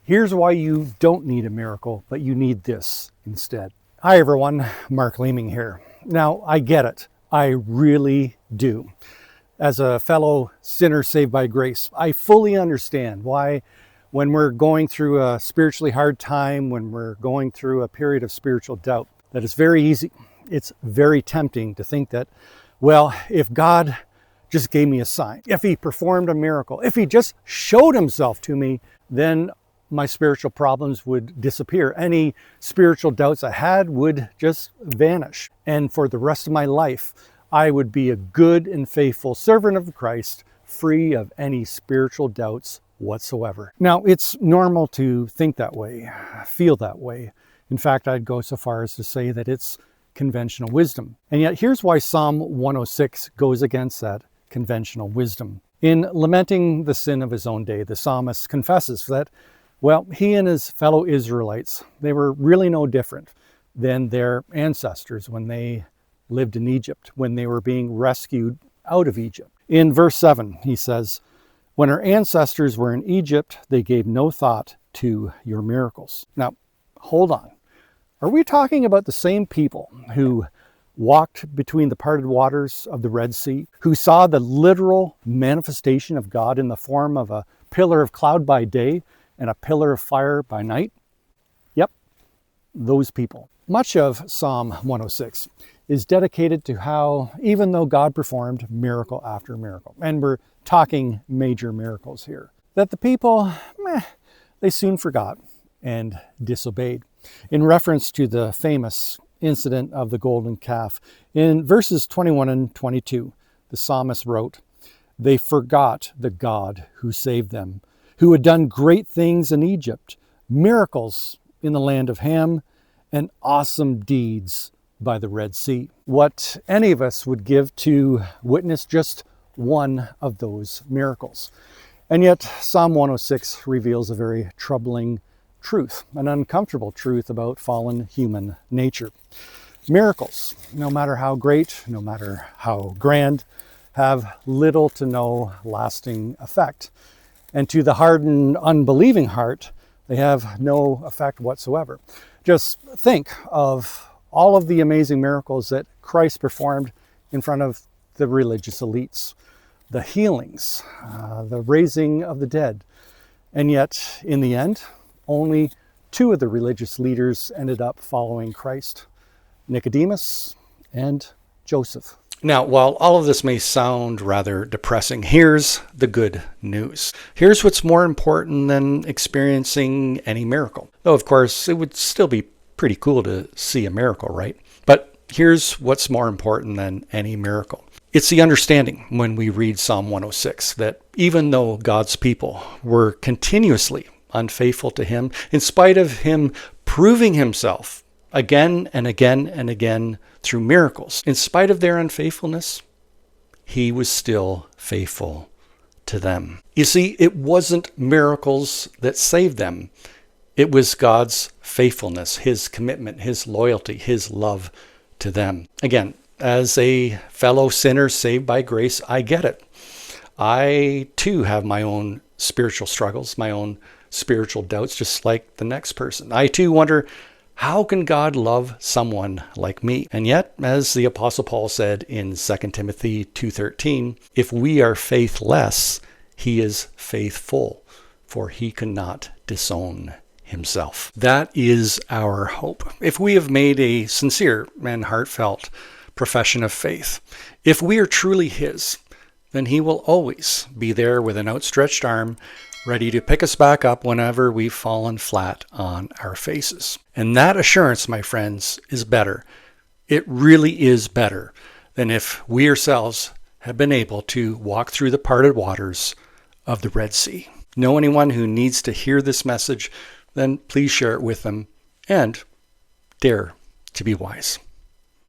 Here's why you don't need a miracle, but you need this instead. Hi everyone, Mark Leeming here. Now, I get it. I really do. As a fellow sinner saved by grace, I fully understand why when we're going through a spiritually hard time, when we're going through a period of spiritual doubt, that it's very easy. It's very tempting to think that, well, if God just gave me a sign, if he performed a miracle, if he just showed himself to me, then my spiritual problems would disappear. Any spiritual doubts I had would just vanish. And for the rest of my life, I would be a good and faithful servant of Christ, free of any spiritual doubts whatsoever. Now, it's normal to think that way, feel that way. In fact, I'd go so far as to say that it's conventional wisdom. And yet here's why Psalm 106 goes against that conventional wisdom. In lamenting the sin of his own day, the psalmist confesses that, well, he and his fellow Israelites, they were really no different than their ancestors when they lived in Egypt, when they were being rescued out of Egypt. In verse 7, he says, "When our ancestors were in Egypt, they gave no thought to your miracles." Now, hold on. Are we talking about the same people who walked between the parted waters of the Red Sea, who saw the literal manifestation of God in the form of a pillar of cloud by day and a pillar of fire by night? Yep, those people. Much of Psalm 106 is dedicated to how, even though God performed miracle after miracle, and we're talking major miracles here, that the people, they soon forgot and disobeyed. In reference to the famous incident of the golden calf, in verses 21 and 22, the psalmist wrote, "They forgot the God who saved them, who had done great things in Egypt, miracles in the land of Ham, and awesome deeds by the Red Sea." What any of us would give to witness just one of those miracles. And yet Psalm 106 reveals a very troubling truth, an uncomfortable truth about fallen human nature. Miracles, no matter how great, no matter how grand, have little to no lasting effect. And to the hardened, unbelieving heart, they have no effect whatsoever. Just think of all of the amazing miracles that Christ performed in front of the religious elites, the healings, the raising of the dead. And yet, in the end, only two of the religious leaders ended up following Christ, Nicodemus and Joseph. Now, while all of this may sound rather depressing, here's the good news. Here's what's more important than experiencing any miracle. Though, of course, it would still be pretty cool to see a miracle, right? But here's what's more important than any miracle. It's the understanding when we read Psalm 106 that even though God's people were continuously unfaithful to him, in spite of him proving himself again and again and again through miracles, in spite of their unfaithfulness, he was still faithful to them. You see, it wasn't miracles that saved them. It was God's faithfulness, his commitment, his loyalty, his love to them. Again, as a fellow sinner saved by grace, I get it. I too have my own spiritual struggles, my own spiritual doubts, just like the next person. I too wonder, how can God love someone like me? And yet, as the Apostle Paul said in 2 Timothy 2:13, if we are faithless, he is faithful, for he cannot disown himself. That is our hope. If we have made a sincere and heartfelt profession of faith, if we are truly his, then he will always be there with an outstretched arm, ready to pick us back up whenever we've fallen flat on our faces. And that assurance, my friends, is better. It really is better than if we ourselves have been able to walk through the parted waters of the Red Sea. Know anyone who needs to hear this message, then please share it with them and dare to be wise.